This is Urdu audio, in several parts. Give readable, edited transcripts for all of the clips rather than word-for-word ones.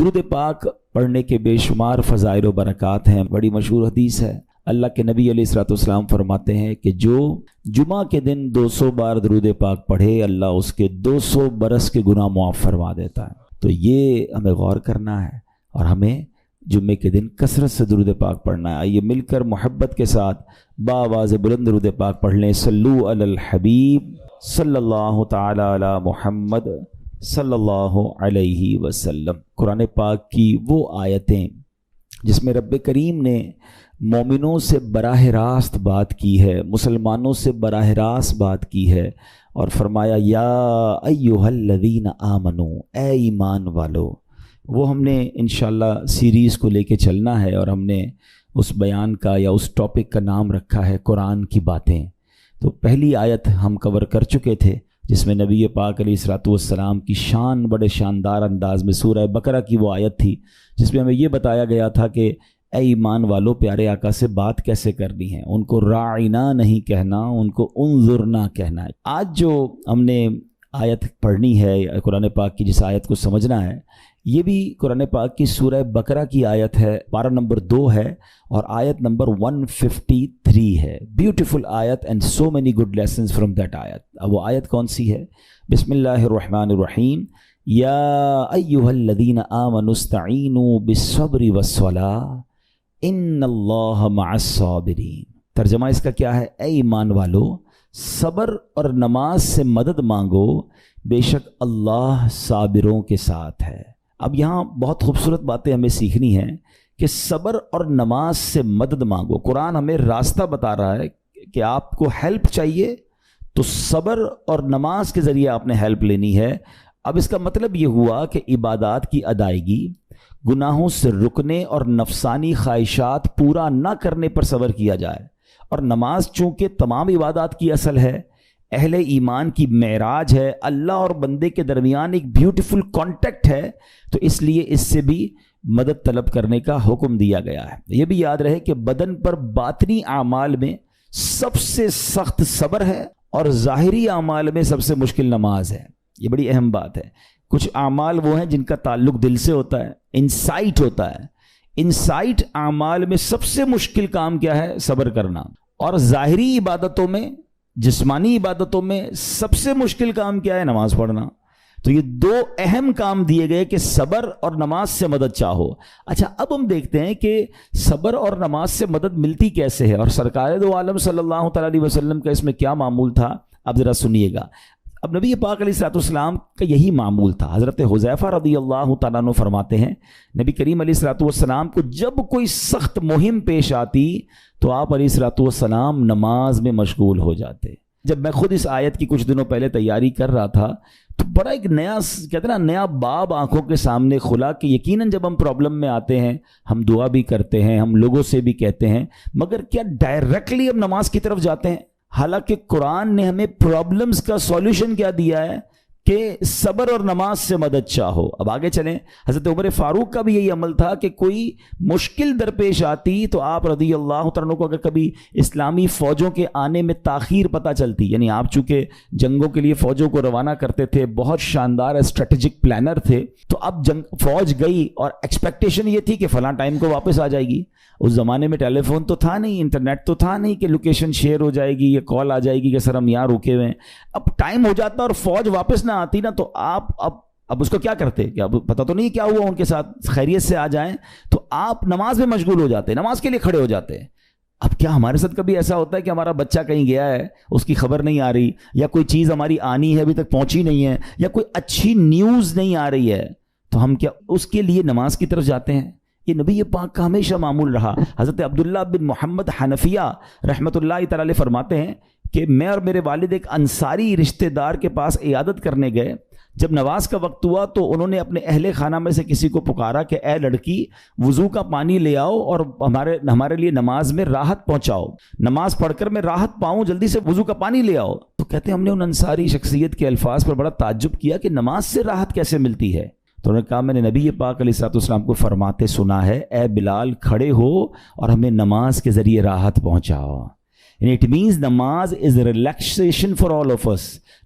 درود پاک پڑھنے کے بے شمار فضائل و برکات ہیں۔ بڑی مشہور حدیث ہے، اللہ کے نبی علیہ الصلوۃ والسلام فرماتے ہیں کہ جو جمعہ کے دن 200 بار درود پاک پڑھے، اللہ اس کے 200 برس کے گناہ معاف فرما دیتا ہے۔ تو یہ ہمیں غور کرنا ہے اور ہمیں جمعے کے دن کثرت سے درود پاک پڑھنا ہے۔ آئیے مل کر محبت کے ساتھ بآواز بلند درود پاک پڑھ لیں۔ صلو علی الحبیب صلی اللہ تعالی علی محمد صلی اللہ علیہ وسلم۔ قرآن پاک کی وہ آیتیں جس میں رب کریم نے مومنوں سے براہ راست بات کی ہے، مسلمانوں سے براہ راست بات کی ہے اور فرمایا یا ایھا الذین آمنو، اے ایمان والو۔ وہ ہم نے انشاءاللہ سیریز کو لے کے چلنا ہے اور ہم نے اس بیان کا یا اس ٹاپک کا نام رکھا ہے قرآن کی باتیں۔ تو پہلی آیت ہم کور کر چکے تھے جس میں نبی پاک علیہ الصلوۃ والسلام کی شان بڑے شاندار انداز میں، سورہ بقرہ کی وہ آیت تھی جس میں ہمیں یہ بتایا گیا تھا کہ اے ایمان والو، پیارے آقا سے بات کیسے کرنی ہے، ان کو راعنا نہیں کہنا، ان کو انظرنا کہنا ہے۔ آج جو ہم نے آیت پڑھنی ہے قرآن پاک کی، جس آیت کو سمجھنا ہے، یہ بھی قرآن پاک کی سورہ بقرہ کی آیت ہے، پارہ نمبر 2 ہے اور آیت نمبر 153 ہے۔ بیوٹیفل آیت and so many good lessons from that آیت۔ اب وہ آیت کون سی ہے؟ بسم اللہ الرحمن الرحیم، یا ایھا الذین آمنوا استعینوا بالصبر والصلاۃ ان اللہ مع الصابرین۔ ترجمہ اس کا کیا ہے؟ اے ایمان والو، صبر اور نماز سے مدد مانگو، بے شک اللہ صابروں کے ساتھ ہے۔ اب یہاں بہت خوبصورت باتیں ہمیں سیکھنی ہیں کہ صبر اور نماز سے مدد مانگو۔ قرآن ہمیں راستہ بتا رہا ہے کہ آپ کو ہیلپ چاہیے تو صبر اور نماز کے ذریعے آپ نے ہیلپ لینی ہے۔ اب اس کا مطلب یہ ہوا کہ عبادات کی ادائیگی، گناہوں سے رکنے اور نفسانی خواہشات پورا نہ کرنے پر صبر کیا جائے، اور نماز چونکہ تمام عبادات کی اصل ہے، اہل ایمان کی معراج ہے، اللہ اور بندے کے درمیان ایک بیوٹیفل کانٹیکٹ ہے، تو اس لیے اس سے بھی مدد طلب کرنے کا حکم دیا گیا ہے۔ یہ بھی یاد رہے کہ بدن پر باطنی اعمال میں سب سے سخت صبر ہے اور ظاہری اعمال میں سب سے مشکل نماز ہے۔ یہ بڑی اہم بات ہے۔ کچھ اعمال وہ ہیں جن کا تعلق دل سے ہوتا ہے، انسائٹ ہوتا ہے۔ انسائٹ اعمال میں سب سے مشکل کام کیا ہے؟ صبر کرنا۔ اور ظاہری عبادتوں میں، جسمانی عبادتوں میں سب سے مشکل کام کیا ہے؟ نماز پڑھنا۔ تو یہ 2 اہم کام دیے گئے کہ صبر اور نماز سے مدد چاہو۔ اچھا، اب ہم دیکھتے ہیں کہ صبر اور نماز سے مدد ملتی کیسے ہے، اور سرکار دو عالم صلی اللہ تعالیٰ علیہ وسلم کا اس میں کیا معمول تھا، اب ذرا سنیے گا۔ اب نبی پاک علیہ الصلوۃ والسلام کا یہی معمول تھا۔ حضرت حذیفہ رضی اللہ تعالیٰ عنہ فرماتے ہیں، نبی کریم علیہ الصلوۃ والسلام کو جب کوئی سخت مہم پیش آتی تو آپ علیہ الصلوۃ والسلام نماز میں مشغول ہو جاتے۔ جب میں خود اس آیت کی کچھ دنوں پہلے تیاری کر رہا تھا تو بڑا ایک نیا، کہتے ہیں نا، نیا باب آنکھوں کے سامنے کھلا کہ یقیناً جب ہم پرابلم میں آتے ہیں ہم دعا بھی کرتے ہیں، ہم لوگوں سے بھی کہتے ہیں، مگر کیا ڈائریکٹلی ہم نماز کی طرف جاتے ہیں؟ حالانکہ قرآن نے ہمیں پرابلمز کا سولوشن کیا دیا ہے کہ صبر اور نماز سے مدد چاہو۔ اب آگے چلیں، حضرت عمر فاروق کا بھی یہی عمل تھا کہ کوئی مشکل درپیش آتی تو آپ رضی اللہ عنہ کو اگر کبھی اسلامی فوجوں کے آنے میں تاخیر پتہ چلتی، یعنی آپ چونکہ جنگوں کے لیے فوجوں کو روانہ کرتے تھے، بہت شاندار اسٹریٹجک پلانر تھے، تو اب فوج گئی اور ایکسپیکٹیشن یہ تھی کہ فلاں ٹائم کو واپس آ جائے گی۔ اس زمانے میں ٹیلی فون تو تھا نہیں، انٹرنیٹ تو تھا نہیں کہ لوکیشن شیئر ہو جائے گی یا کال آ جائے گی کہ سر ہم یہاں رکے ہوئے ہیں۔ اب ٹائم ہو جاتا اور فوج واپس نہ آتی نا، تو آپ اب اس کو کیا کرتے کہ اب پتہ تو نہیں کیا ہوا، ان کے ساتھ خیریت سے آ جائیں، تو آپ نماز میں مشغول ہو جاتے، نماز کے لیے کھڑے ہو جاتے۔ اب کیا ہمارے ساتھ کبھی ایسا ہوتا ہے کہ ہمارا بچہ کہیں گیا ہے، اس کی خبر نہیں آ رہی، یا کوئی چیز ہماری آنی ہے ابھی تک پہنچی نہیں ہے، یا کوئی اچھی نیوز نہیں آ رہی ہے، تو ہم کیا اس کے لیے نماز کی طرف جاتے ہیں؟ یہ نبی پاک کا ہمیشہ معمول رہا۔ حضرت عبداللہ بن محمد حنفیہ رحمۃ اللہ تعالی علیہ فرماتے ہیں کہ میں اور میرے والد ایک انصاری رشتہ دار کے پاس عیادت کرنے گئے۔ جب نماز کا وقت ہوا تو انہوں نے اپنے اہل خانہ میں سے کسی کو پکارا کہ اے لڑکی، وضو کا پانی لے آؤ اور ہمارے لیے نماز میں راحت پہنچاؤ، نماز پڑھ کر میں راحت پاؤں، جلدی سے وضو کا پانی لے آؤ۔ تو کہتے ہیں ہم نے ان انصاری شخصیت کے الفاظ پر بڑا تعجب کیا کہ نماز سے راحت کیسے ملتی ہے؟ تو انہوں نے کہا میں نے نبی پاک علیہ الصلوۃ والسلام کو فرماتے سنا ہے، اے بلال کھڑے ہو اور ہمیں نماز کے ذریعے راحت پہنچاؤ۔ And it means namaz is a relaxation for all of us.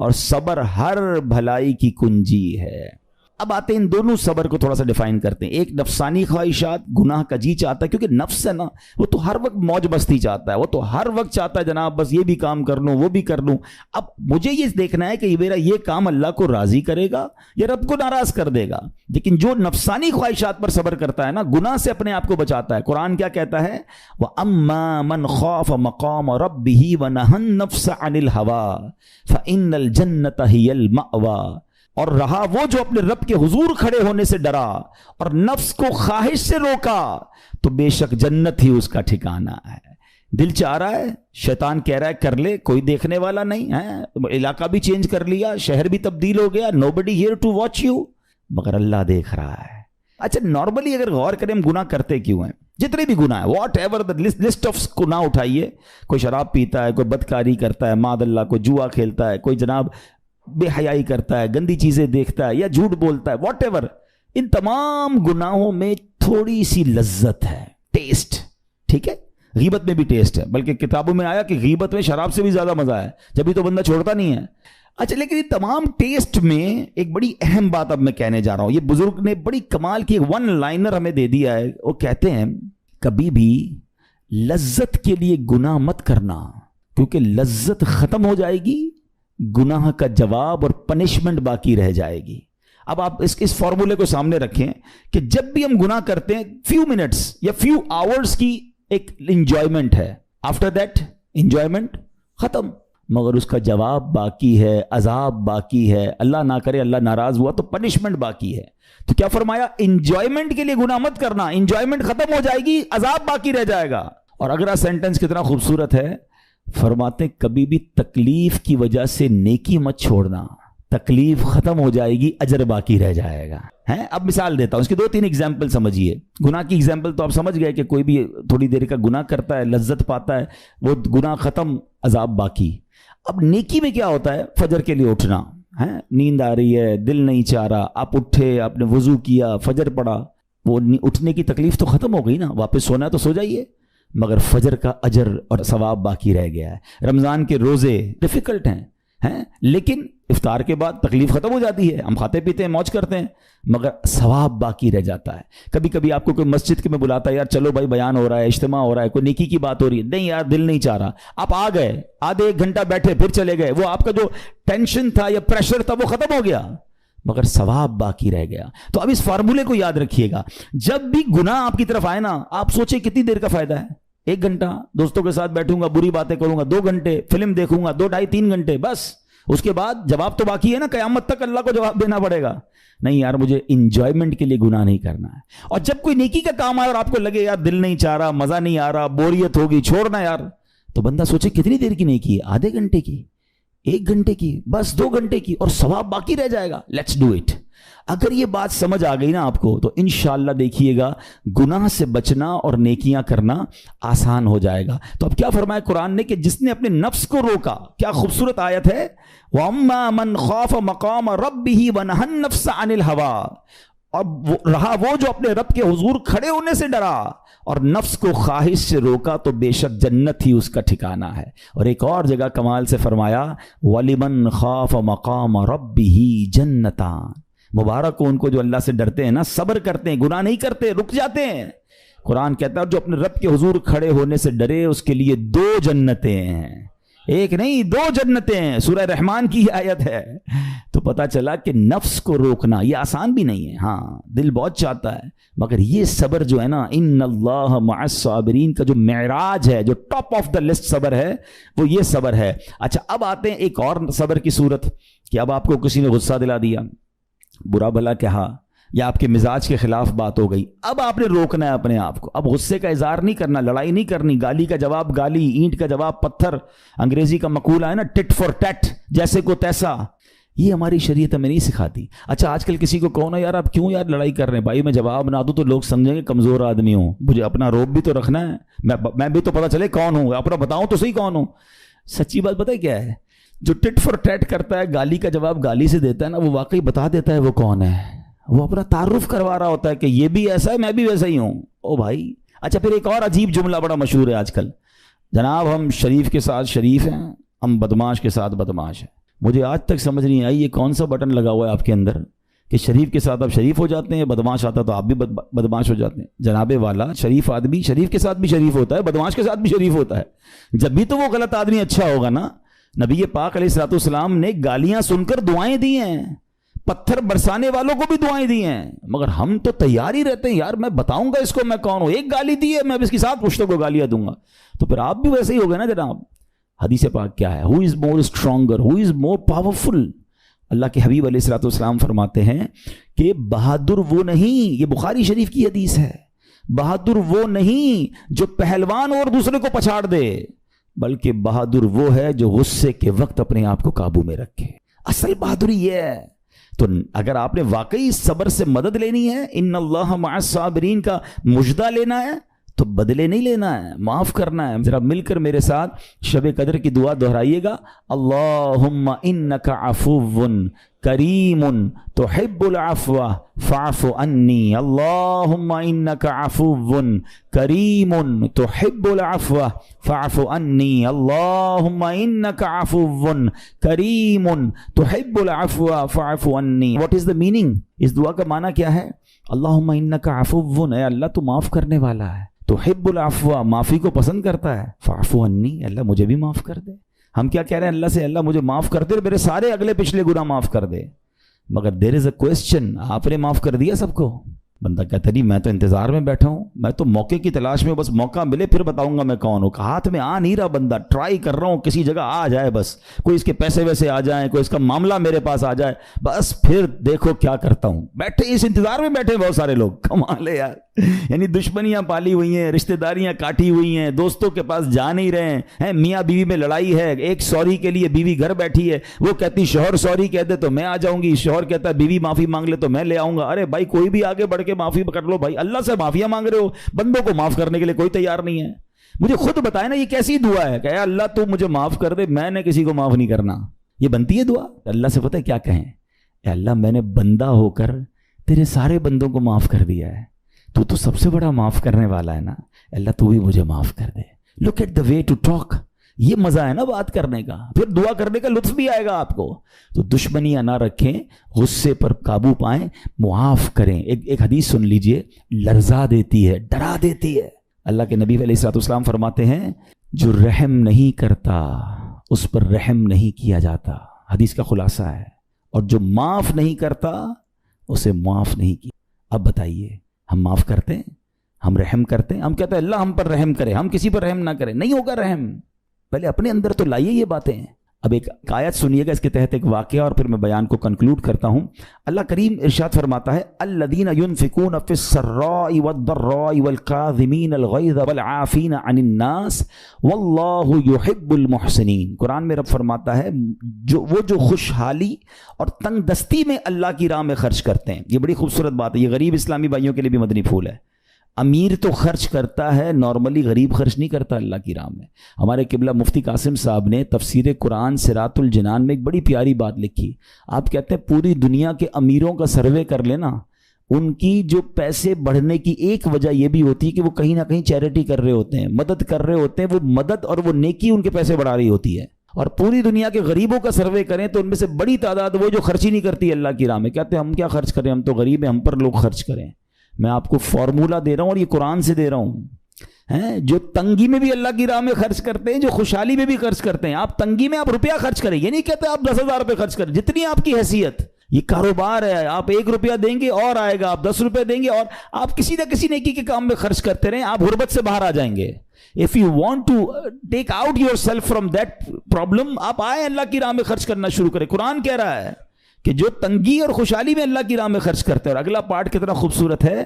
اور صبر ہر بھلائی کی کنجی ہے۔ اب آتے ہیں ان دونوں صبر کو تھوڑا سا ڈیفائن کرتے ہیں۔ ایک نفسانی خواہشات، گناہ کا جی چاہتا ہے، کیونکہ نفس ہے نا وہ تو ہر وقت موج مستی چاہتا ہے، وہ تو ہر وقت چاہتا ہے جناب بس یہ بھی کام کر لوں وہ بھی کر لوں۔ اب مجھے یہ دیکھنا ہے کہ میرا یہ کام اللہ کو راضی کرے گا یا رب کو ناراض کر دے گا۔ لیکن جو نفسانی خواہشات پر صبر کرتا ہے نا، گناہ سے اپنے آپ کو بچاتا ہے، قرآن کیا کہتا ہے؟ وَأَمَّا مَنْ خَافَ مَقَامَ رَبِّهِ وَنَهَى النَّفْسَ عَنِ الْهَوَىٰ فَإِنَّ الْجَنَّةَ هِيَ الْمَأْوَىٰ۔ اور رہا وہ جو اپنے رب کے حضور کھڑے ہونے سے ڈرا اور نفس کو خواہش سے روکا تو بے شک جنت ہی اس کا ٹھکانہ ہے۔ دل چاہ رہا ہے، شیطان کہہ رہا ہے کر لے، کوئی دیکھنے والا نہیں ہے، علاقہ بھی چینج کر لیا، شہر بھی تبدیل ہو گیا، nobody here to watch you، مگر اللہ دیکھ رہا ہے۔ اچھا نارملی اگر غور کریں ہم گناہ کرتے کیوں ہیں؟ جتنے بھی گناہ ہیں، what ever the list of گناہ اٹھائیے، کوئی شراب پیتا ہے، کوئی بدکاری کرتا ہے، معاذ اللہ کوئی جوا کھیلتا ہے، کوئی جناب بے حیائی کرتا ہے، گندی چیزیں دیکھتا ہے یا جھوٹ بولتا ہے، واٹ ایور، ان تمام گناہوں میں تھوڑی سی لذت ہے، ٹیسٹ، ٹھیک ہے؟ غیبت میں بھی ٹیسٹ ہے، بلکہ کتابوں میں آیا کہ غیبت میں شراب سے بھی زیادہ مزہ ہے، جبھی تو بندہ چھوڑتا نہیں ہے۔ اچھا لیکن یہ تمام ٹیسٹ میں ایک بڑی اہم بات اب میں کہنے جا رہا ہوں، یہ بزرگ نے بڑی کمال کی ایک ون لائنر ہمیں دے دیا ہے۔ وہ کہتے ہیں کبھی بھی لذت کے لیے گناہ مت کرنا، کیونکہ لذت ختم ہو جائے گی، گناہ کا جواب اور پنشمنٹ باقی رہ جائے گی۔ اب آپ اس فارمولے کو سامنے رکھیں کہ جب بھی ہم گناہ کرتے ہیں فیو منٹس یا فیو آورز کی ایک انجوائمنٹ ہے، آفٹر دیٹ انجوائمنٹ ختم، مگر اس کا جواب باقی ہے، عذاب باقی ہے، اللہ نہ کرے اللہ ناراض ہوا تو پنشمنٹ باقی ہے۔ تو کیا فرمایا؟ انجوائمنٹ کے لیے گناہ مت کرنا، انجوائمنٹ ختم ہو جائے گی، عذاب باقی رہ جائے گا۔ اور اگلا سینٹنس کتنا خوبصورت ہے، فرماتے کبھی بھی تکلیف کی وجہ سے نیکی مت چھوڑنا، تکلیف ختم ہو جائے گی، اجر باقی رہ جائے گا۔ اب مثال دیتا ہوں، اس کی 2-3 ایگزامپل سمجھیے۔ گناہ کی ایگزامپل تو آپ سمجھ گئے کہ کوئی بھی تھوڑی دیر کا گناہ کرتا ہے، لذت پاتا ہے، وہ گناہ ختم، عذاب باقی۔ اب نیکی میں کیا ہوتا ہے؟ فجر کے لیے اٹھنا، نیند آ رہی ہے، دل نہیں چاہ رہا، آپ اٹھے، آپ نے وضو کیا، فجر پڑھا، وہ اٹھنے کی تکلیف تو ختم ہو گئی نا، واپس سونا ہے تو سو جائیے، مگر فجر کا اجر اور ثواب باقی رہ گیا ہے۔ رمضان کے روزے ڈیفیکلٹ ہیں لیکن افطار کے بعد تکلیف ختم ہو جاتی ہے، ہم کھاتے پیتے ہیں، موج کرتے ہیں، مگر ثواب باقی رہ جاتا ہے۔ کبھی کبھی آپ کو کوئی مسجد کے میں بلاتا ہے، یار چلو بھائی بیان ہو رہا ہے، اجتماع ہو رہا ہے، کوئی نیکی کی بات ہو رہی ہے، نہیں یار دل نہیں چاہ رہا، آپ آ گئے، آدھے 1 گھنٹہ بیٹھے پھر چلے گئے، وہ آپ کا جو ٹینشن تھا یا پریشر تھا وہ ختم ہو گیا، مگر ثواب باقی رہ گیا۔ تو اب اس فارمولے کو یاد رکھیے گا، جب بھی گناہ آپ کی طرف آئے نا، آپ سوچیں کتنی دیر کا فائدہ ہے؟ 1 گھنٹہ دوستوں کے ساتھ بیٹھوں گا، بری باتیں کروں گا، 2 گھنٹے فلم دیکھوں گا، 2 ڈھائی 3 گھنٹے، بس اس کے بعد جواب تو باقی ہے نا، قیامت تک اللہ کو جواب دینا پڑے گا۔ نہیں یار مجھے انجوائمنٹ کے لیے گناہ نہیں کرنا ہے۔ اور جب کوئی نیکی کا کام آئے اور آپ کو لگے یار دل نہیں چاہ رہا، مزہ نہیں آ رہا، بوریت ہوگی، چھوڑنا یار، تو بندہ سوچے کتنی دیر کی نیکی ہے؟ آدھے گھنٹے کی، 1 گھنٹے کی، بس 2 گھنٹے کی، اور ثواب باقی رہ جائے گا۔ Let's do it. اگر یہ بات سمجھ آ گئی نا آپ کو تو انشاءاللہ دیکھیے گا گناہ سے بچنا اور نیکیاں کرنا آسان ہو جائے گا۔ تو اب کیا فرمایا قرآن نے کہ جس نے اپنے نفس کو روکا، کیا خوبصورت آیت ہے، وَأَمَّا مَنْ خَافَ مَقَامَ رَبِّهِ وَنَهَى النَّفْسَ عَنِ الْهَوَىٰ، اور رہا وہ جو اپنے رب کے حضور کھڑے ہونے سے ڈرا اور نفس کو خواہش سے روکا تو بے شک جنت ہی اس کا ٹھکانہ ہے۔ اور ایک اور جگہ کمال سے فرمایا وَلِمَنْ خَافَ مَقَامَ رَبِّهِ جَنَّتَانِ، مبارک ہو ان کو جو اللہ سے ڈرتے ہیں نا، صبر کرتے ہیں، گناہ نہیں کرتے، رک جاتے ہیں۔ قرآن کہتا ہے جو اپنے رب کے حضور کھڑے ہونے سے ڈرے اس کے لیے 2 جنتیں ہیں، 1 نہیں 2 جنتیں ہیں۔ سورہ رحمان کی آیت ہے۔ تو پتا چلا کہ نفس کو روکنا یہ آسان بھی نہیں ہے، ہاں دل بہت چاہتا ہے، مگر یہ صبر جو ہے نا، ان اللہ مع الصابرین کا جو معراج ہے، جو ٹاپ آف دا لسٹ صبر ہے، وہ یہ صبر ہے۔ اچھا اب آتے ہیں ایک اور صبر کی صورت کہ اب آپ کو کسی نے غصہ دلا دیا، برا بھلا کہا، یا آپ کے مزاج کے خلاف بات ہو گئی، اب آپ نے روکنا ہے اپنے آپ کو، اب غصے کا اظہار نہیں کرنا، لڑائی نہیں کرنی، گالی کا جواب گالی، اینٹ کا جواب پتھر، انگریزی کا مقولہ ہے نا ٹٹ فور ٹیٹ، جیسے کو تیسا، یہ ہماری شریعت ہمیں نہیں سکھاتی۔ اچھا آج کل کسی کو کہو نا یار آپ کیوں یار لڑائی کر رہے ہیں، بھائی میں جواب نہ دوں تو لوگ سمجھیں گے کمزور آدمی ہوں، مجھے اپنا روب بھی تو رکھنا ہے، میں بھی تو پتہ چلے کون ہوں، اپنا بتاؤں تو صحیح کون ہوں۔ سچی بات پتہ ہے کیا ہے، جو ٹٹ فور ٹیٹ کرتا ہے، گالی کا جواب گالی سے دیتا ہے نا، وہ واقعی بتا دیتا ہے وہ کون ہے، وہ اپنا تعارف کروا رہا ہوتا ہے کہ یہ بھی ایسا ہے میں بھی ویسا ہی ہوں۔ او بھائی اچھا پھر ایک اور عجیب جملہ بڑا مشہور ہے آج کل، جناب ہم شریف کے ساتھ شریف ہیں، ہم بدماش کے ساتھ بدماش ہیں۔ مجھے آج تک سمجھ نہیں آئی یہ کون سا بٹن لگا ہوا ہے آپ کے اندر کہ شریف کے ساتھ آپ شریف ہو جاتے ہیں، بدماش آتا تو آپ بھی بدماش ہو جاتے ہیں۔ جناب والا شریف آدمی شریف کے ساتھ بھی شریف ہوتا ہے، بدماش کے ساتھ بھی شریف ہوتا ہے، جب بھی تو وہ غلط آدمی اچھا ہوگا نا۔ نبی پاک علیہ الصلوۃ والسلام نے گالیاں سن کر دعائیں دی ہیں، پتھر برسانے والوں کو بھی دعائیں دی ہیں، مگر ہم تو تیار ہی رہتے ہیں یار میں بتاؤں گا اس کو میں کون ہوں، ایک گالی دی ہے میں اب اس کے ساتھ پشتوں کو گالیاں دوں گا، تو پھر آپ بھی ویسے ہی ہو گئے نا جناب۔ حدیث پاک کیا ہے؟ ہو از مور اسٹرانگر، ہو از مور پاورفل۔ اللہ کے حبیب علیہ الصلوۃ والسلام فرماتے ہیں کہ بہادر وہ نہیں، یہ بخاری شریف کی حدیث ہے، بہادر وہ نہیں جو پہلوان اور دوسرے کو پچھاڑ دے، بلکہ بہادر وہ ہے جو غصے کے وقت اپنے آپ کو قابو میں رکھے۔ اصل بہادری یہ ہے۔ تو اگر آپ نے واقعی صبر سے مدد لینی ہے، ان اللہ مع الصابرین کا مجدہ لینا ہے، تو بدلے نہیں لینا ہے، معاف کرنا ہے۔ ذرا مل کر میرے ساتھ شب قدر کی دعا دہرائیے گا، اللہم انک عفو کریم تحب العفو فاعف عنی، اللہم انک عفو کریم تحب العفو فاعف عنی، اللہم انک عفو کریم تحب العفو فاعف عنی۔ What is the meaning? اس دعا کا معنی کیا ہے؟ اللہم انک عفو، اے اللہ تو معاف کرنے والا ہے، تحب العفو معافی کو پسند کرتا ہے، فاعف عنی اللہ مجھے بھی معاف کر دے۔ ہم کیا کہہ رہے ہیں اللہ سے؟ اللہ مجھے معاف کر دے، میرے سارے اگلے پچھلے گناہ معاف کر دے۔ مگر دیر از اے کوسچن، آپ نے معاف کر دیا سب کو؟ بندہ کہتا نہیں میں تو انتظار میں بیٹھا ہوں، میں تو موقع کی تلاش میں، بس موقع ملے پھر بتاؤں گا میں کون ہوں۔ ہاتھ میں آ نہیں رہا بندہ، ٹرائی کر رہا ہوں کسی جگہ آ جائے، بس کوئی اس کے پیسے ویسے آ جائیں، کوئی اس کا معاملہ میرے پاس آ جائے، بس پھر دیکھو کیا کرتا ہوں۔ بیٹھے اس انتظار میں بیٹھے بہت سارے لوگ، کمال ہے یار، یعنی دشمنیاں پالی ہوئی ہیں، رشتہ داریاں کاٹی ہوئی ہیں، دوستوں کے پاس جا نہیں رہے ہیں، میاں بیوی میں لڑائی ہے، ایک سوری کے لیے بیوی گھر بیٹھی ہے، وہ کہتی شوہر سوری کہہ دے تو میں آ جاؤں گی، شوہر کہتا ہے بیوی معافی مانگ لے تو میں لے آؤں گا۔ ارے بھائی کوئی بھی آگے بڑھ کے معافی کر لو بھائی، اللہ سے معافیاں مانگ رہے ہو، بندوں کو معاف کرنے کے لیے کوئی تیار نہیں ہے۔ مجھے خود بتائے نا یہ کیسی دعا ہے کہ اے اللہ تو مجھے معاف کر دے، میں نے کسی کو معاف نہیں کرنا، یہ بنتی ہے دعا؟ اللہ سے پتہ ہے کیا کہیں؟ اے اللہ میں نے بندہ ہو کر تیرے سارے بندوں کو معاف کر دیا ہے، تو سب سے بڑا معاف کرنے والا ہے نا، اللہ تو بھی مجھے معاف کر دے۔ Look at the way to talk, یہ مزہ ہے نا بات کرنے کا، پھر دعا کرنے کا لطف بھی آئے گا آپ کو۔ تو دشمنیاں نہ رکھیں، غصے پر قابو پائیں، معاف کریں۔ ایک حدیث سن لیجئے، لرزا دیتی ہے، ڈرا دیتی ہے۔ اللہ کے نبی علیہ الصلوۃ والسلام فرماتے ہیں جو رحم نہیں کرتا اس پر رحم نہیں کیا جاتا، حدیث کا خلاصہ ہے، اور جو معاف نہیں کرتا اسے معاف نہیں کیا۔ اب بتائیے ہم معاف کرتے ہیں؟ ہم رحم کرتے ہیں؟ ہم کہتے ہیں اللہ ہم پر رحم کرے، ہم کسی پر رحم نہ کریں، نہیں ہوگا رحم۔ پہلے اپنے اندر تو لائیے یہ باتیں۔ اب ایک آیت سنیے گا، اس کے تحت ایک واقعہ، اور پھر میں بیان کو کنکلوڈ کرتا ہوں۔ اللہ کریم ارشاد فرماتا ہے الذین ينفقون فی السراء والضراء والکاظمین الغیظ والعافین عن الناس واللہ یحب المحسنین۔ قرآن میں رب فرماتا ہے جو خوشحالی اور تنگ دستی میں اللہ کی راہ میں خرچ کرتے ہیں۔ یہ بڑی خوبصورت بات ہے، یہ غریب اسلامی بھائیوں کے لیے بھی مدنی پھول ہے۔ امیر تو خرچ کرتا ہے نارملی، غریب خرچ نہیں کرتا اللہ کی راہ میں۔ ہمارے قبلہ مفتی قاسم صاحب نے تفسیر قرآن صراط الجنان میں ایک بڑی پیاری بات لکھی۔ آپ کہتے ہیں پوری دنیا کے امیروں کا سروے کر لینا، ان کی جو پیسے بڑھنے کی ایک وجہ یہ بھی ہوتی ہے کہ وہ کہیں نہ کہیں چیریٹی کر رہے ہوتے ہیں، مدد کر رہے ہوتے ہیں، وہ مدد اور وہ نیکی ان کے پیسے بڑھا رہی ہوتی ہے۔ اور پوری دنیا کے غریبوں کا سروے کریں تو ان میں سے بڑی تعداد وہ جو خرچ ہی نہیں کرتی اللہ کی راہ میں، کہتے ہیں ہم کیا خرچ کریں، ہم تو غریب ہیں، ہم پر لوگ خرچ کریں۔ میں آپ کو فارمولہ دے رہا ہوں اور یہ قرآن سے دے رہا ہوں، جو تنگی میں بھی اللہ کی راہ میں خرچ کرتے ہیں، جو خوشحالی میں بھی خرچ کرتے ہیں۔ آپ تنگی میں آپ روپیہ خرچ کریں، یہ نہیں کہتے آپ 10,000 روپے خرچ کریں، جتنی آپ کی حیثیت۔ یہ کاروبار ہے، آپ 1 روپیہ دیں گے اور آئے گا، آپ 10 روپے دیں گے اور آپ کسی نہ کسی نیکی کے کام میں خرچ کرتے رہیں، آپ غربت سے باہر آ جائیں گے۔ If you want to take out yourself from that problem، آپ آئیں اللہ کی راہ میں خرچ کرنا شروع کریں۔ قرآن کہہ رہا ہے کہ جو تنگی اور خوشحالی میں اللہ کی راہ میں خرچ کرتے ہیں۔ اور اگلا پارٹ کتنا خوبصورت ہے،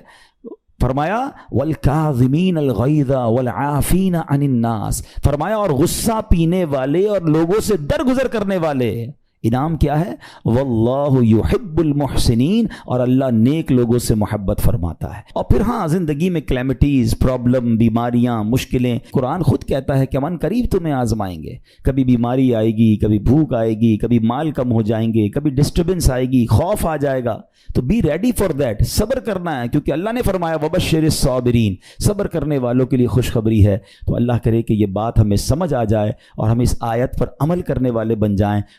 فرمایا والکاظمین الغیظ والعافین عن الناس، فرمایا اور غصہ پینے والے اور لوگوں سے درگزر کرنے والے۔ انعام کیا ہے؟ واللہ یحب المحسنین، اور اللہ نیک لوگوں سے محبت فرماتا ہے۔ اور پھر ہاں زندگی میں کلیمٹیز، پرابلم، بیماریاں، مشکلیں، قرآن خود کہتا ہے کہ من قریب تمہیں آزمائیں گے، کبھی بیماری آئے گی، کبھی بھوک آئے گی، کبھی مال کم ہو جائیں گے، کبھی ڈسٹربنس آئے گی، خوف آ جائے گا، تو بی ریڈی فار دیٹ، صبر کرنا ہے، کیونکہ اللہ نے فرمایا وبشر الصابرین، صبر کرنے والوں کے لیے خوشخبری ہے۔ تو اللہ کرے کہ یہ بات ہمیں سمجھ آ جائے اور ہم اس آیت پر عمل کرنے والے بن جائیں،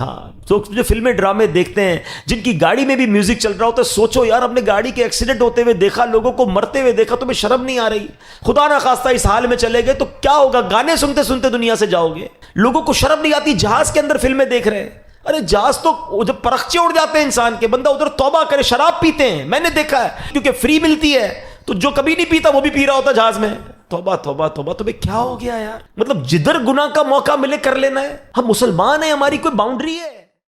ہاں تو جو فلمیں ڈرامے دیکھتے ہیں جن کی گاڑی میں بھی میوزک چل رہا ہوتا ہے، سوچو یار اپنے گاڑی کے ایکسیڈنٹ ہوتے ہوئے دیکھا، لوگوں کو مرتے ہوئے دیکھا، تمہیں شرم نہیں آ رہی؟ خدا نہ خواستہ اس حال میں چلے گئے تو کیا ہوگا؟ گانے سنتے سنتے دنیا سے جاؤ گے۔ لوگوں کو شرم نہیں آتی جہاز کے اندر فلمیں دیکھ رہے ہیں؟ ارے جہاز تو جب پرخچے اڑ جاتے ہیں انسان کے، بندہ ادھر توبہ کرے، شراب پیتے ہیں، میں نے دیکھا ہے، کیونکہ فری ملتی ہے تو جو کبھی نہیں پیتا وہ بھی پی رہا ہوتا جہاز میں۔ توبہ توبہ توبہ، تمہیں کیا ہو گیا یار؟ مطلب جدھر گناہ کا موقع ملے کر لینا ہے۔ ہم مسلمان ہیں، ہماری کوئی باؤنڈری ہے؟